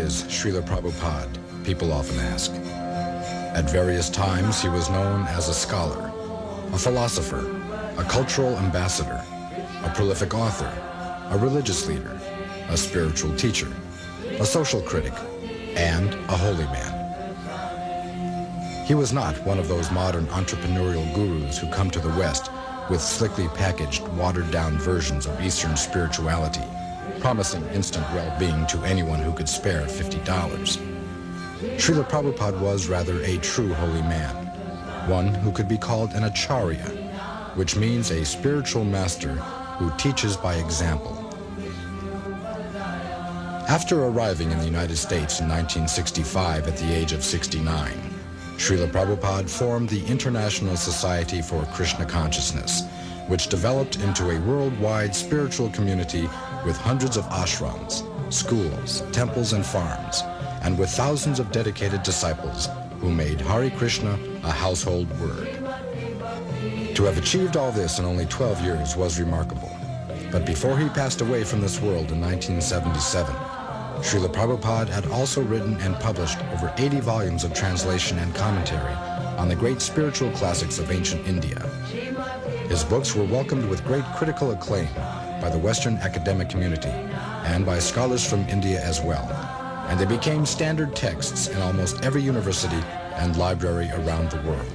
is Srila Prabhupada, people often ask. At various times, he was known as a scholar, a philosopher, a cultural ambassador, a prolific author, a religious leader, a spiritual teacher, a social critic, and a holy man. He was not one of those modern entrepreneurial gurus who come to the West with slickly packaged, watered-down versions of Eastern spirituality, promising instant well-being to anyone who could spare $50. Srila Prabhupada was rather a true holy man, one who could be called an Acharya, which means a spiritual master who teaches by example. After arriving in the United States in 1965 at the age of 69, Srila Prabhupada formed the International Society for Krishna Consciousness, which developed into a worldwide spiritual community with hundreds of ashrams, schools, temples, and farms, and with thousands of dedicated disciples who made Hare Krishna a household word. To have achieved all this in only 12 years was remarkable. But before he passed away from this world in 1977, Srila Prabhupada had also written and published over 80 volumes of translation and commentary on the great spiritual classics of ancient India. His books were welcomed with great critical acclaim by the Western academic community and by scholars from India as well, and they became standard texts in almost every university and library around the world.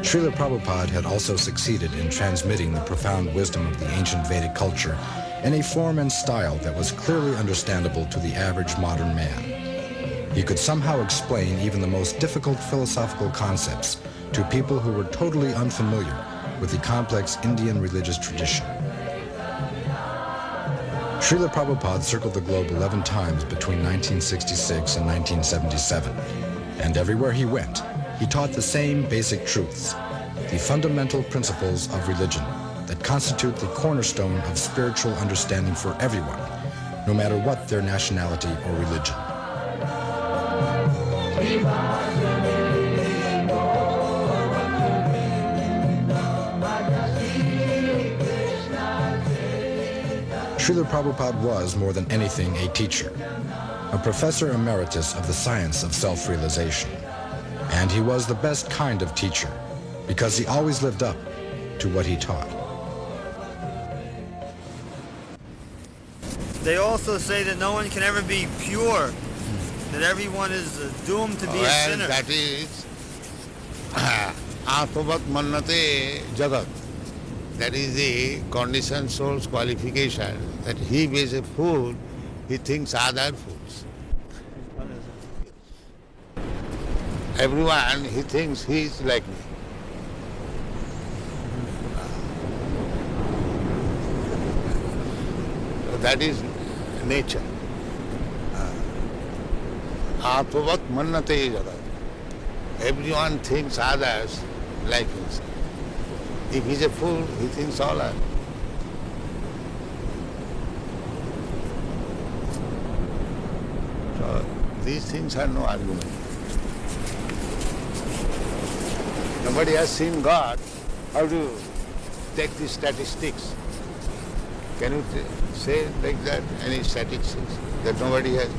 Srila Prabhupada had also succeeded in transmitting the profound wisdom of the ancient Vedic culture in a form and style that was clearly understandable to the average modern man. He could somehow explain even the most difficult philosophical concepts to people who were totally unfamiliar with the complex Indian religious tradition. Srila Prabhupada circled the globe 11 times between 1966 and 1977, and everywhere he went, he taught the same basic truths, the fundamental principles of religion that constitute the cornerstone of spiritual understanding for everyone, no matter what their nationality or religion. Srila Prabhupada was, more than anything, a teacher, a professor emeritus of the science of self-realization. And he was the best kind of teacher because he always lived up to what he taught. They also say that no one can ever be pure, that everyone is doomed to be a sinner. That is Atmavat Mannate Jagat. That is the conditioned soul's qualification, that he is a fool, he thinks other fools. Everyone, he thinks he is like me. So that is nature. Atmavat Mannate Jagat. Everyone thinks others like himself. If he's a fool, he thinks all are. So these things are no argument. Nobody has seen God. How do you take the statistics? Can you say like that, any statistics that nobody has?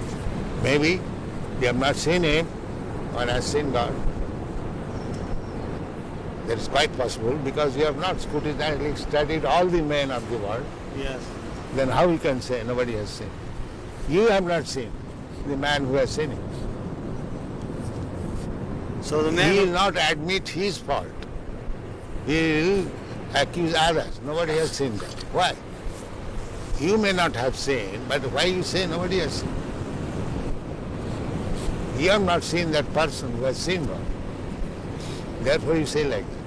Maybe you have not seen him or has seen God. That is quite possible because you have not scrutinizingly studied all the men of the world. Yes. Then how you can say nobody has seen? You have not seen the man who has seen him. So the man He will not admit his fault. He will accuse others. Nobody has seen that. Why? You may not have seen, but why you say nobody has seen? You have not seen that person who has seen God. Therefore you say like that.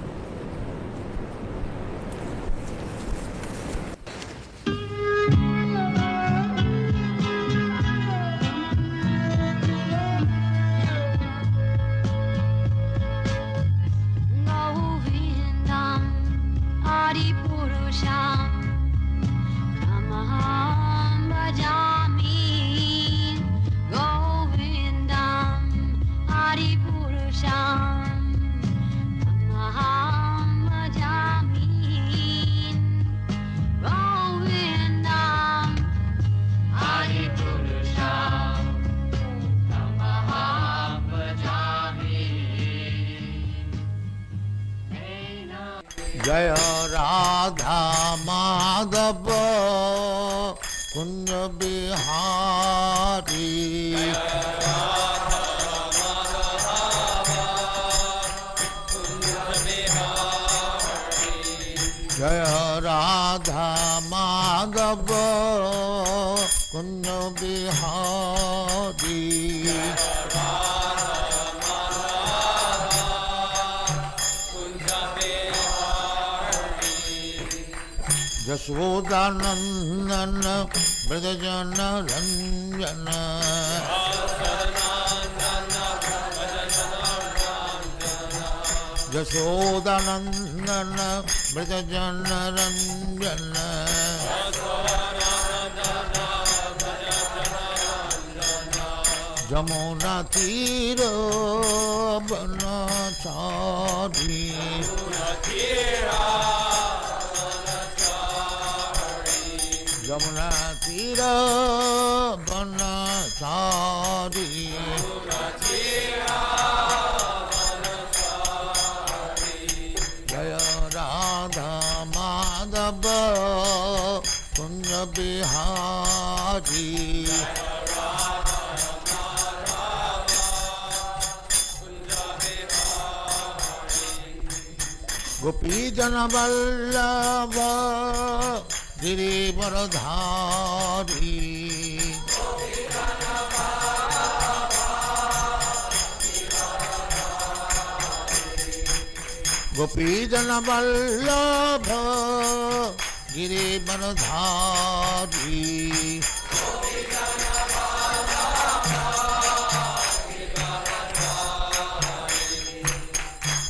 Hari Purusha Jaya Radha Madhava Kunja Bihari. Jaya Radha Madhava Kunja Bihari. Jashodanandana Brajajana Ranjana. Jashodanandana Brajajana Ranjana. Jamuna Tira Banachari. Jamuna Tira Banachari. Jaya Radha Madhava Kunja Bihari. Gopi Jana Vallabha Girivaradhari. Gopi Jana Vallabha Girivaradhari.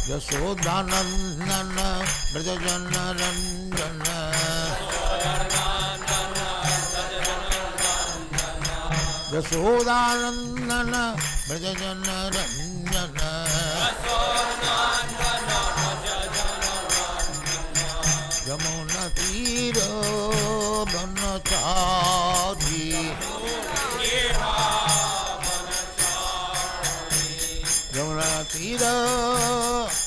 Yashodanandana Brajajana Ranjana. Yashodanandana Brajajana Ranjana. Jamuna Tira Banachari. Jamuna Tira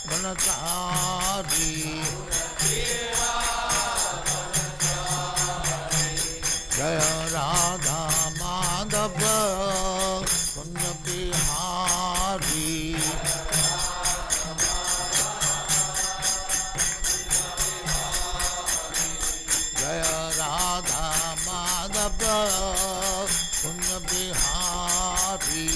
Banachari. Jaya Radha Madhava Kunja Bihari. Jaya Radha Madhava Kunja Bihari.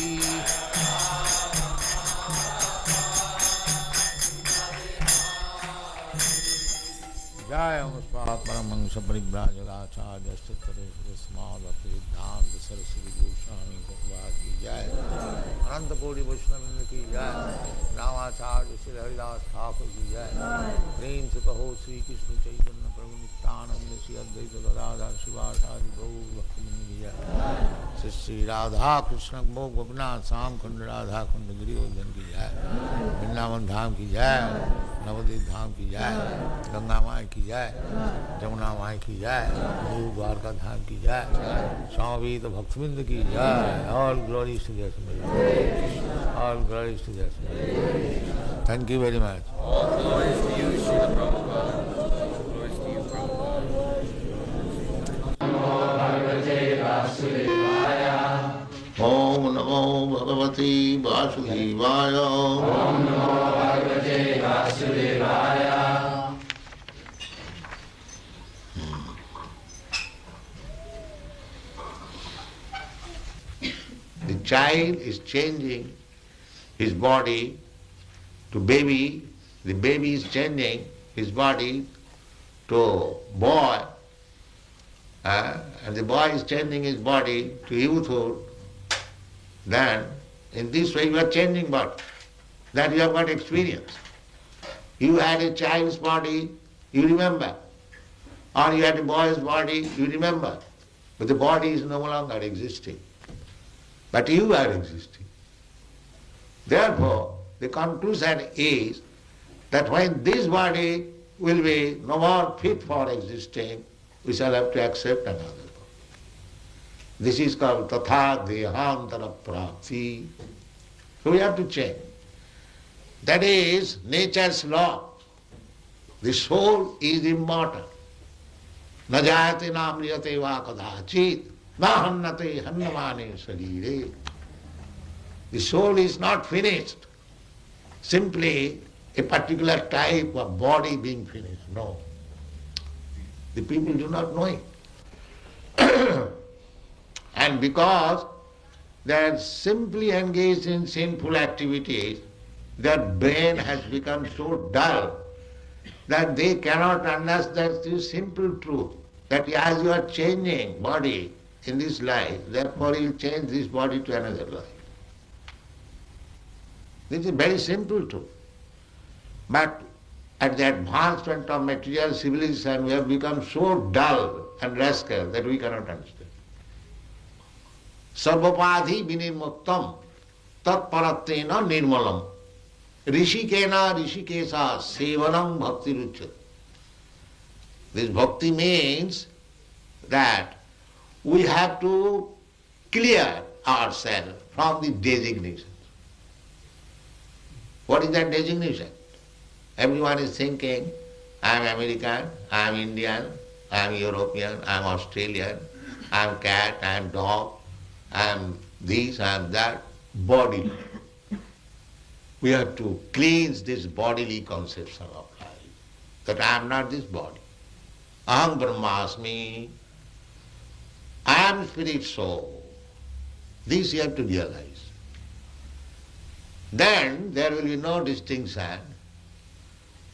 Jaya Paramahansa Parivrajagacharya Sthitare Srila Bhaktisiddhanta Sarasvati Gosvami Prabhupada ki jai. Ananta Koti Vaishnava ki jai. Ramacharya Srila Haridas Thakur ki jai. Prem se kaho Sri Krishna Chaitanya Prabhu Nityananda Sri Advaita Gadadhar Shivasari Gaur Bhaktivinoda ki jai. Sri Radha Krishna Mo Gopinath Sam Khanda Radha Khanda Giridhar ki jai. Vrindavan Dham ki jai. Navadvip Dham ki jai. Ganga Mai ki jai. Jamuna Mai ki jai. Guru Dwarka Dham ki jai. Swami Bhaktivedanta ki jai. All glories to their Supreme. All glories to their Supreme. Thank you very much. All glories to you, Srila Prabhupada. Glories to you, Prabhupada. Om Namo Bhagavate Vasudevaya. Om Namo Bhagavate Vasudevaya. The child is changing his body to baby, the baby is changing his body to boy, and the boy is changing his body to youthhood. Then, in this way you are changing body. That you have got experience. You had a child's body, you remember. Or you had a boy's body, you remember. But the body is no longer existing. But you are existing. Therefore, the conclusion is that when this body will be no more fit for existing, we shall have to accept another body. This is called tatha dehantara prapti. So we have to change. That is nature's law. The soul is immortal. Na jayate na amriyate va kadachit, na hannate hannamane sarire. The soul is not finished. Simply a particular type of body being finished. No. The people do not know it. And because they are simply engaged in sinful activities, their brain has become so dull that they cannot understand this simple truth, that as you are changing body in this life, therefore you will change this body to another life. This is very simple truth. But at the advancement of material civilization, we have become so dull and rascal that we cannot understand. Sarvapadhi vinirmuktam tat parattena nirmalam rishikena rishikesa sevanam bhakti ruchyate. This bhakti means that we have to clear ourselves from the designation. What is that designation? Everyone is thinking, I am American, I am Indian, I am European, I am Australian, I am cat, I am dog, I am this, I am that, body. We have to cleanse this bodily conception of life, that I am not this body. Aham Brahmasmi, I am spirit soul. This you have to realize. Then there will be no distinction.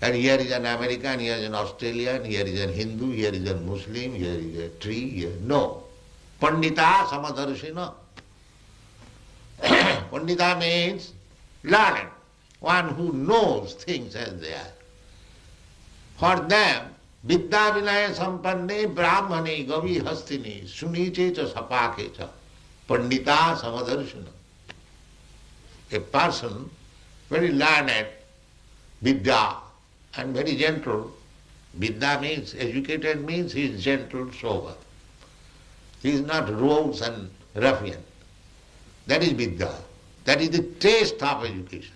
And here is an American, here is an Australian, here is a Hindu, here is a Muslim, here is a tree, here. No. Pandita samadarshina. Pandita means learned, one who knows things as they are. For them, vidya vinaya sampanne brahmane gavi hastini suniche cha sapake cha pandita samadarshina. A person very learned, vidya, and very gentle. Vidya means, educated means he is gentle, sober. He is not rogues and ruffian. That is vidya. That is the taste of education.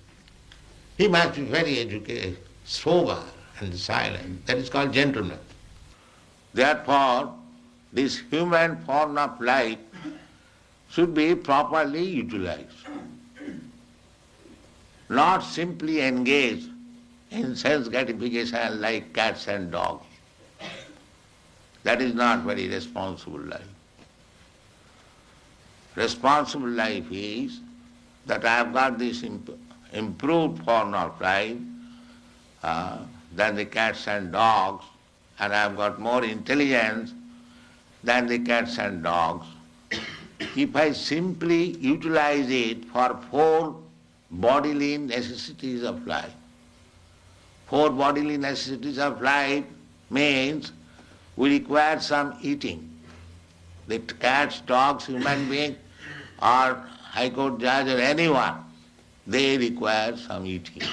He must be very educated, sober and silent. That is called gentleman. Therefore, this human form of life should be properly utilized. Not simply engaged in sense gratification like cats and dogs. That is not very responsible life. Responsible life is that I have got this improved form of life than the cats and dogs, and I have got more intelligence than the cats and dogs. If I simply utilize it for 4 bodily necessities of life. 4 bodily necessities of life means we require some eating. The cats, dogs, human being, or High Court judge or anyone, they require some eating.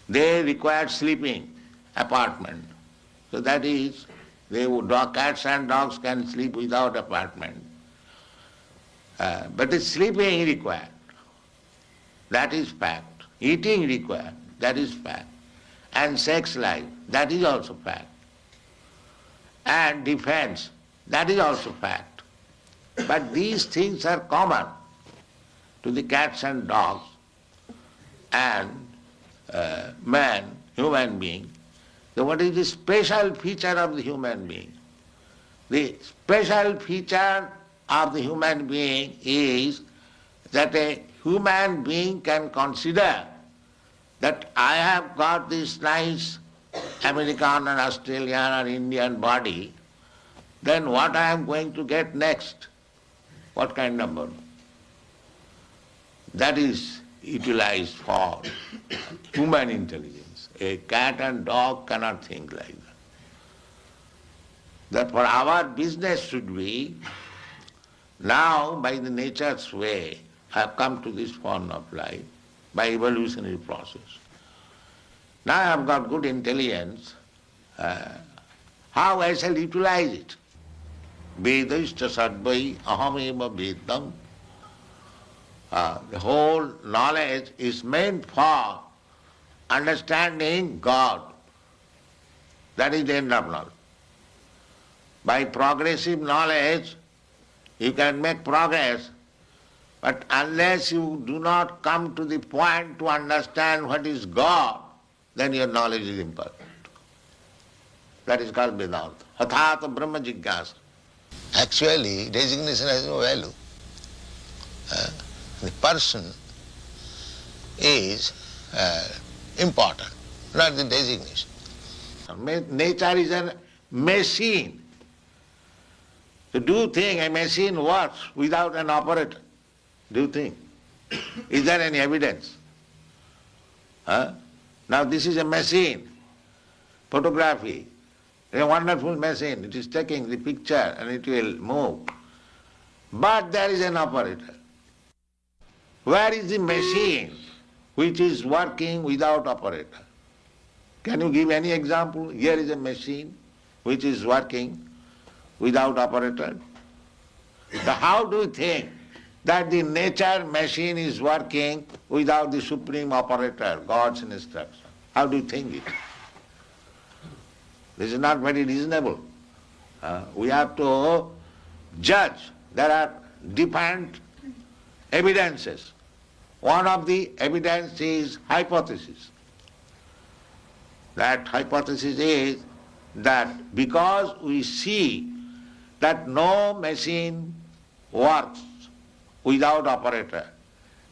They require sleeping, apartment. So that is, cats and dogs can sleep without apartment. But the sleeping required. That is fact. Eating required. That is fact. And sex life. That is also fact. And defense. That is also fact. But these things are common to the cats and dogs and man, human being. So what is the special feature of the human being? The special feature of the human being is that a human being can consider that I have got this nice American and Australian or Indian body, then what I am going to get next? What kind of body? That is utilized for human intelligence. A cat and dog cannot think like that. Therefore our business should be, now by the nature's way, I have come to this form of life, by evolutionary process. Now I have got good intelligence, how I shall utilize it? Vedashcha sadvai ahameva vedam. The whole knowledge is meant for understanding God. That is the end of knowledge. By progressive knowledge, you can make progress, but unless you do not come to the point to understand what is God, then your knowledge is imperfect. That is called Vedanta. Hathata Brahma Jigyasa. Actually, designation has no value. The person is important, not the designation. Nature is a machine. To do thing, a machine works without an operator. Do you think? Is there any evidence? Now this is a machine, photography. A wonderful machine. It is taking the picture and it will move. But there is an operator. Where is the machine which is working without operator? Can you give any example? Here is a machine which is working without operator. So how do you think that the nature machine is working without the supreme operator, God's instruction? How do you think it? This is not very reasonable. We have to judge. There are different evidences. One of the evidence is hypothesis. That hypothesis is that because we see that no machine works without operator,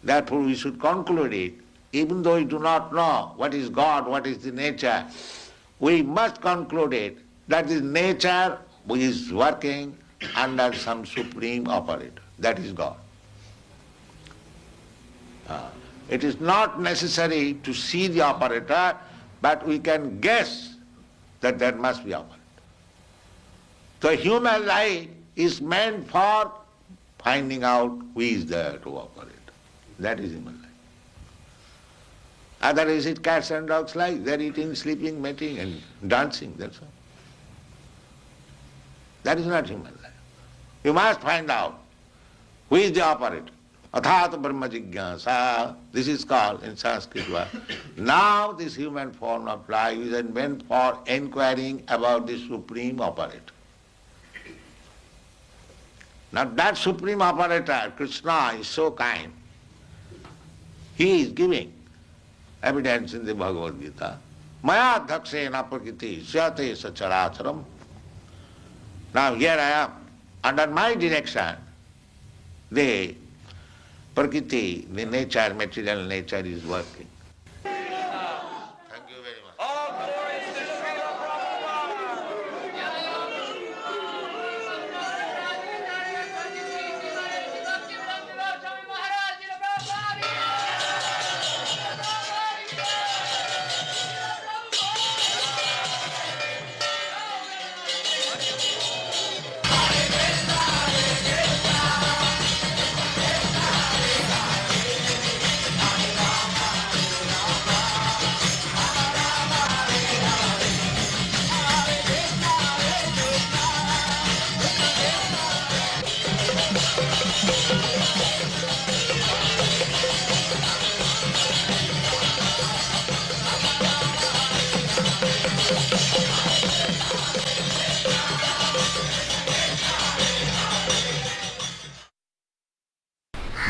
therefore we should conclude it, even though we do not know what is God, what is the nature, we must conclude it that this nature is working under some supreme operator, that is God. It is not necessary to see the operator, but we can guess that there must be operator. So human life is meant for finding out who is there to operate. That is human life. Otherwise it's cats and dogs life. They're eating, sleeping, mating and dancing, that's all. That is not human life. You must find out who is the operator. Athata Brahma Jigyasa, this is called in Sanskrit word. Now this human form of life is meant for inquiring about the supreme operator. Now that supreme operator, Krishna, is so kind. He is giving evidence in the Bhagavad-gita. Maya dhaksena prakriti syate sacharacharam. Now here I am. Under my direction, the prakriti, the nature, material nature is working. Thank you very much. All glories to Srila Prabhupada.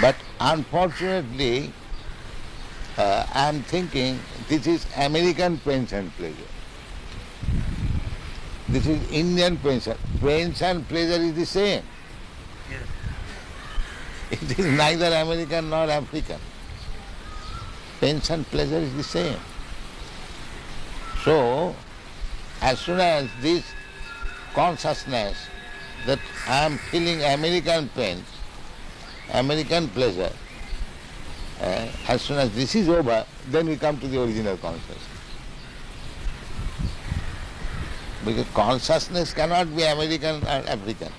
But unfortunately, I am thinking this is American pains and pleasure. This is Indian pains. Pains and pleasure is the same. Yes. It is neither American nor African. Pains and pleasure is the same. So, as soon as this consciousness that I am feeling American pains, American pleasure, as soon as this is over, then we come to the original consciousness. Because consciousness cannot be American or African.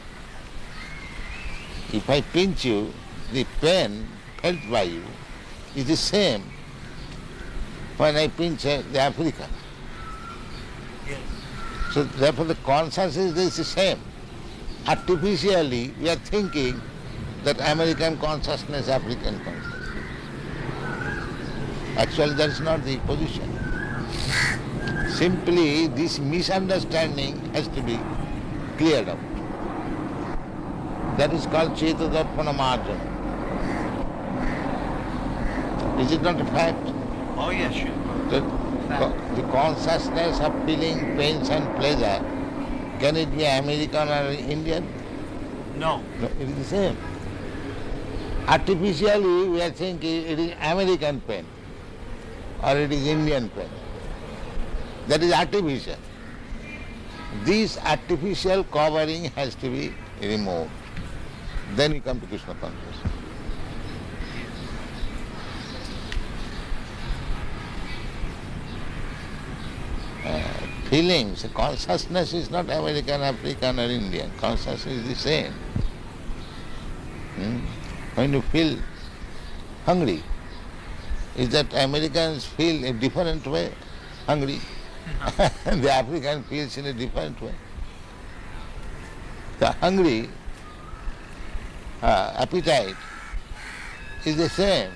If I pinch you, the pain felt by you is the same when I pinch the African. Yes. So therefore the consciousness is the same. Artificially we are thinking that American consciousness, African consciousness. Actually, that is not the position. Simply, this misunderstanding has to be cleared up. That is called Chetadarpana Marjana. Is it not a fact? Oh, yes, The consciousness of feeling pains and pleasure, can it be American or Indian? No. No, it is the same. Artificially, we are thinking it is American pain or it is Indian pain. That is artificial. This artificial covering has to be removed. Then we come to Krishna consciousness. Feelings, consciousness is not American, African or Indian. Consciousness is the same. When you feel hungry, is that Americans feel a different way hungry? The African feels in a different way. The hungry appetite is the same.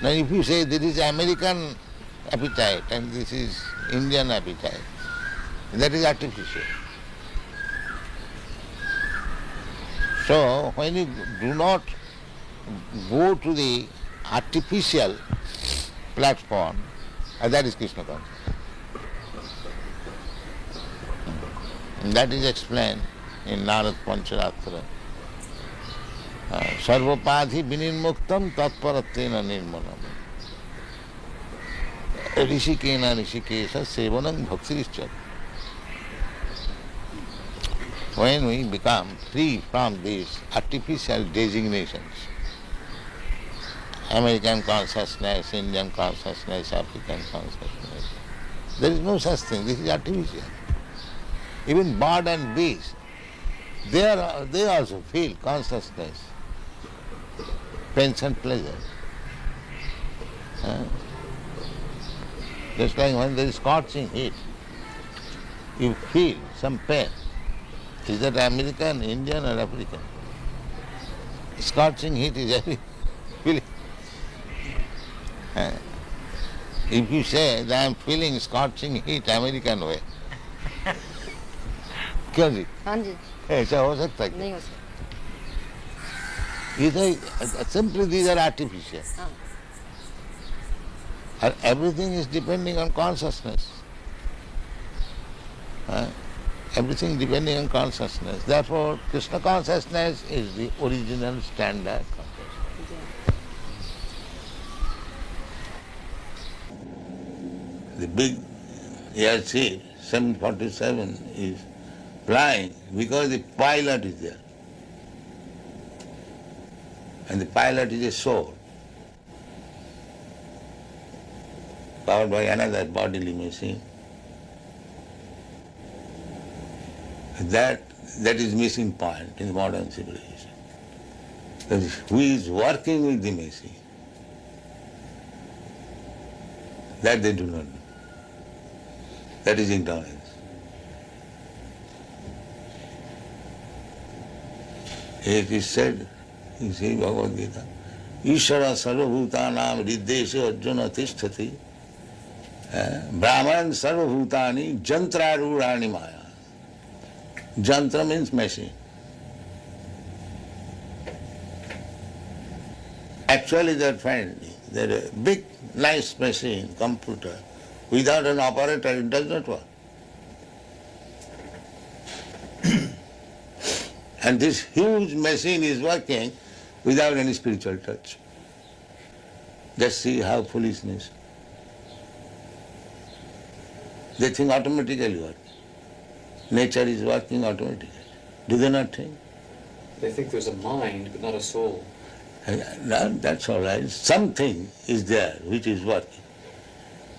Now if you say this is American appetite and this is Indian appetite, that is artificial. So when you do not go to the artificial platform, that is Krishna consciousness. And that is explained in Narad Pancharatra. Sarvapadhi vinirmuktam tatparatena nirmanam. Rishikena rishikesha sevanam bhaktirischa. When we become free from these artificial designations, American consciousness, Indian consciousness, African consciousness, there is no such thing. This is artificial. Even bird and bees, they also feel consciousness, pains and pleasure. Just like when there is scorching heat, you feel some pain. Is that American, Indian or African? Scorching heat is every feeling. If you say that I am feeling scorching heat American way, क्यों जी? हाँ जी ऐसा हो सकता है क्या? नहीं हो सकता Simply these are artificial. हाँ And everything is depending on consciousness. Everything depending on consciousness. Therefore, Krishna consciousness is the original standard consciousness. The big airship 747 is flying because the pilot is there. And the pilot is a soul, powered by another bodily machine. That is missing point in modern civilization. Because who is working with the machine? That they do not know. That is ignorance. It is said, you see Bhagavad-gita, Ishara sarvabhutanam riddeshe arjuna tisthati Brahman sarvabhutani jantrarurani maya. Jantra means machine. Actually they are finding that a big, nice machine, computer, without an operator it does not work. And this huge machine is working without any spiritual touch. Just see how foolishness. They think automatically work. Nature is working automatically. Do they not think? They think there's a mind, but not a soul. No, that's all right. Something is there which is working.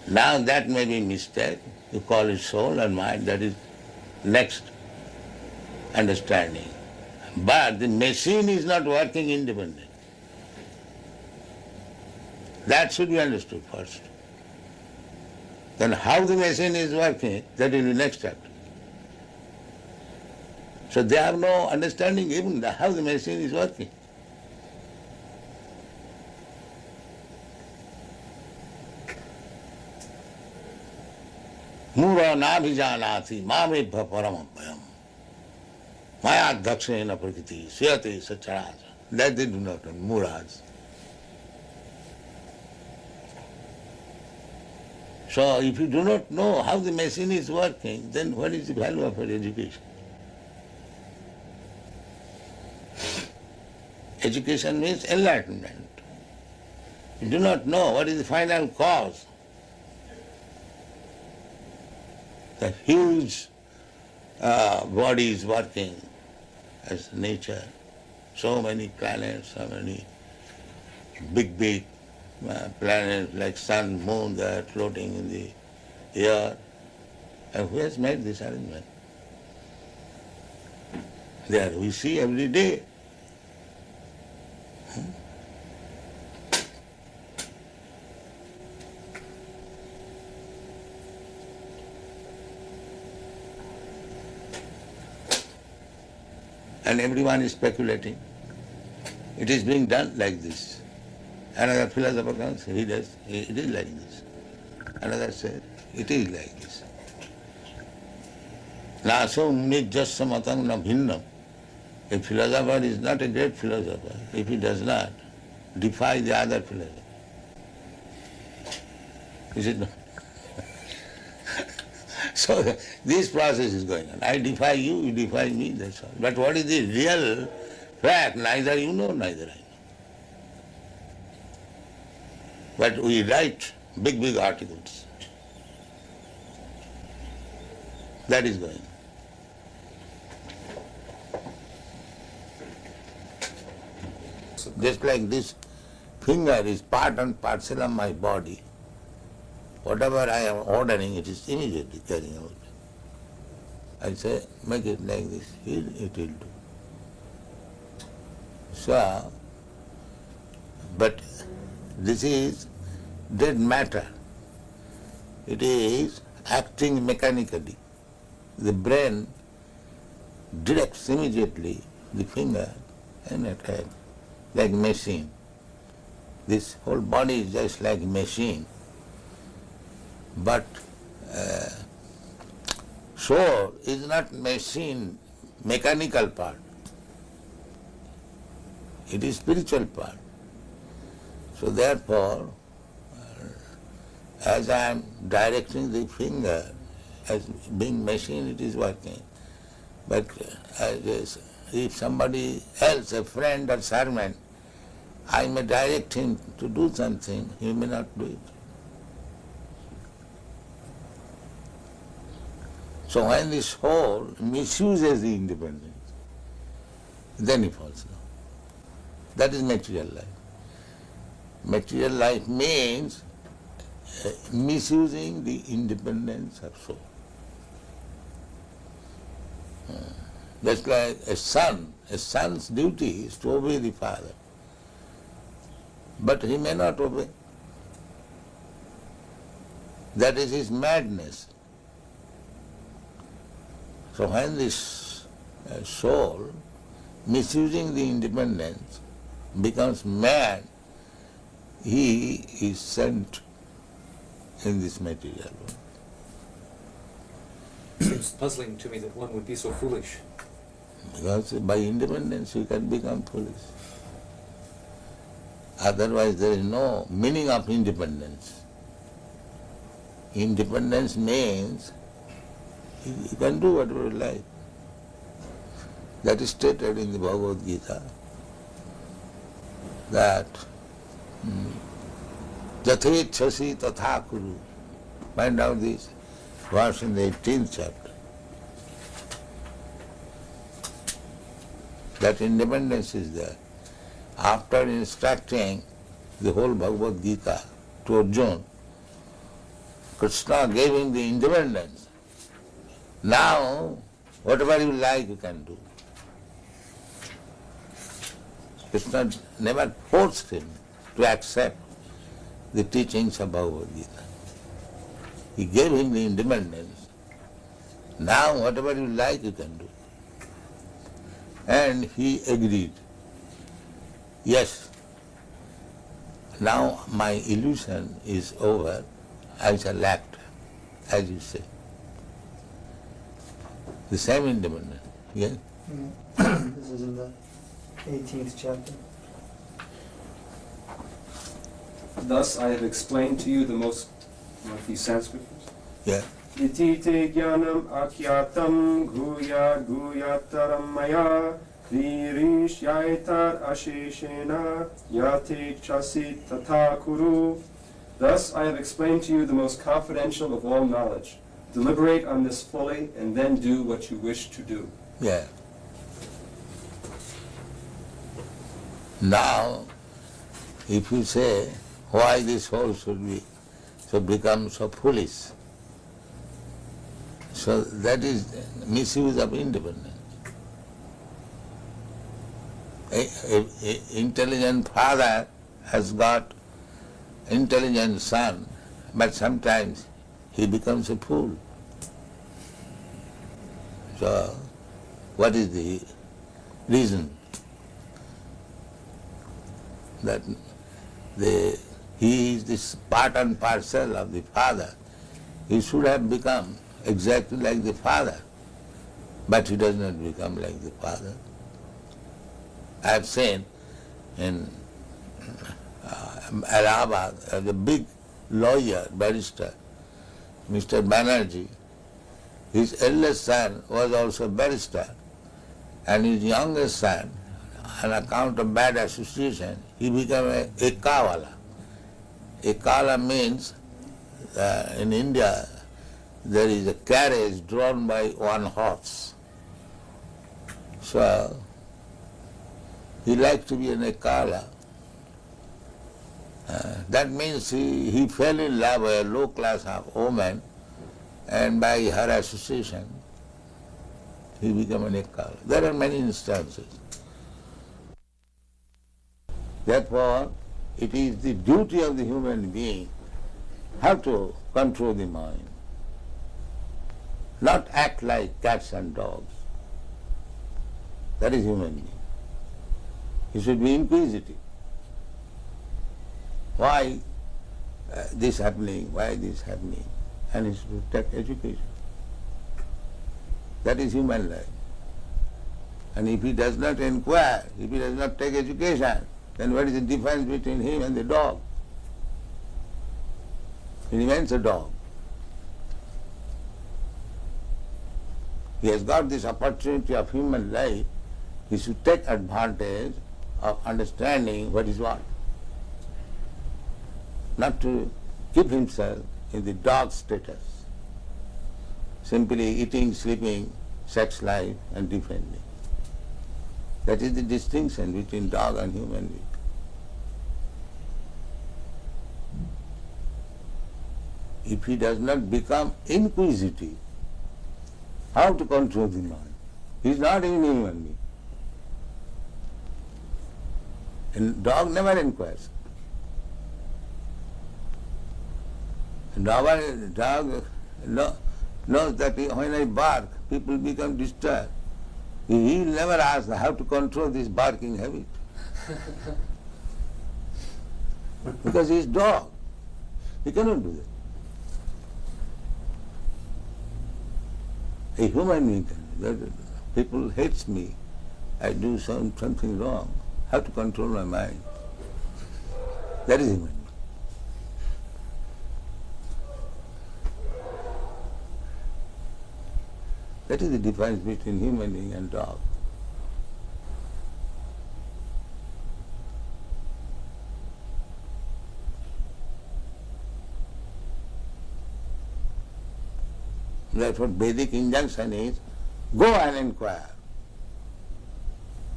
Now that may be mistake. You call it soul and mind, that is next understanding. But the machine is not working independently. That should be understood first. Then how the machine is working, that will be next chapter. So they have no understanding even how the machine is working. Mura nabhijanati mamebha paramabhyam. Maya dakshena prakriti suyate sacharaja. That they do not know, Muras. So if you do not know how the machine is working, then what is the value of your education? Education means enlightenment. You do not know what is the final cause. The huge body is working as nature. So many planets, so many big planets like sun, moon, they are floating in the air. And who has made this arrangement? There we see every day. And everyone is speculating. It is being done like this. Another philosopher comes, he does, it is like this. Another says, it is like this. Naso nijjasya matang na bhinnam. A philosopher is not a great philosopher if he does not defy the other philosopher. Is it not? So this process is going on. I defy you, you defy me, that's all. But what is the real fact? Neither you know, neither I know. But we write big articles. That is going on. Just like this finger is part and parcel of my body. Whatever I am ordering, it is immediately carrying out. I say, make it like this, it will do. So, but this is dead matter. It is acting mechanically. The brain directs immediately the finger and attack, like machine. This whole body is just like machine. But soul is not machine, mechanical part. It is spiritual part. So therefore, as I am directing the finger, as being machine it is working. But if somebody else, a friend or servant, I may direct him to do something, he may not do it. So when the soul misuses the independence, then he falls down. That is material life. Material life means misusing the independence of soul. That's like a son's duty is to obey the father. But he may not obey. That is his madness. So when this soul, misusing the independence, becomes mad, he is sent in this material world. It's puzzling to me that one would be so foolish. Because by independence you can become foolish. Otherwise there is no meaning of independence. Independence means you can do whatever you like. That is stated in the Bhagavad-gita, that Jathechasi tatha kuru. Find out this verse in the 18th chapter. That independence is there. After instructing the whole Bhagavad-gita to Arjuna, Krishna gave him the independence. Now, whatever you like you can do. Krishna never forced him to accept the teachings of Bhagavad-gita. He gave him the independence. Now, whatever you like you can do. And he agreed. Yes, now my illusion is over, I shall act, as you say. The same independence. Yeah? This is in the 18th chapter. Thus I have explained to you the most, like these Sanskrit verses? Yeah. Iti te jnanam akyatam guya guyataram maya virish yaitar asheshena yate chasit tata kuru. Thus I have explained to you the most confidential of all knowledge. Deliberate on this fully and then do what you wish to do. Yeah. Now, if you say, why this whole should become so foolish, so that is misuse of independence. A intelligent father has got intelligent son, but sometimes he becomes a fool. So, what is the reason? That he is this part and parcel of the father. He should have become exactly like the father, but he does not become like the father. I have seen in Allahabad, the big lawyer, barrister, Mr. Banerjee, his eldest son was also a barrister, and his youngest son, on account of bad association, he became a ekawala. Ekala means, in India, there is a carriage drawn by one horse. So, he liked to be an ekala. That means he fell in love with a low-class woman, and by her association, he became an ekala. There are many instances. Therefore, it is the duty of the human being how to control the mind, not act like cats and dogs. That is human being. He should be inquisitive. Why this happening? Why this happening? And he should take education. That is human life. And if he does not inquire, if he does not take education, then what is the difference between him and the dog? He remains a dog. He has got this opportunity of human life. He should take advantage of understanding what is what. Not to keep himself in the dog status, simply eating, sleeping, sex life and defending. That is the distinction between dog and human being. If he does not become inquisitive, how to control the mind? He is not even human being. And dog never inquires. Dog knows that when I bark, people become disturbed. He will never ask how to control this barking habit. Because he is dog. He cannot do that. A human being can do that. People hate me. I do something wrong. How to control my mind? That is human being. That is the difference between human being and dog. That's what Vedic injunction is. Go and inquire.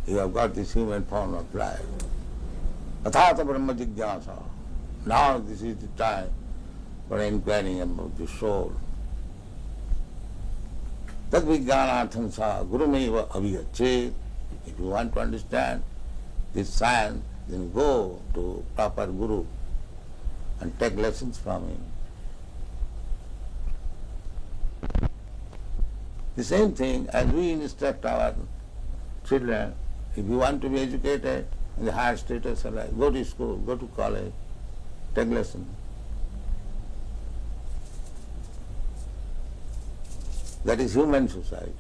You have got this human form of life. Athata brahma jigyasa. Now this is the time for inquiring about the soul. Tad vijnanartham sa gurumeva avigachet. If you want to understand this science, then go to proper guru and take lessons from him. The same thing as we instruct our children, if you want to be educated in the higher status of life, go to school, go to college, take lessons. That is human society.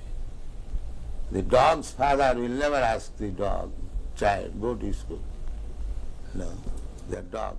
The dog's father will never ask the dog, child, go to school. No, they are dogs.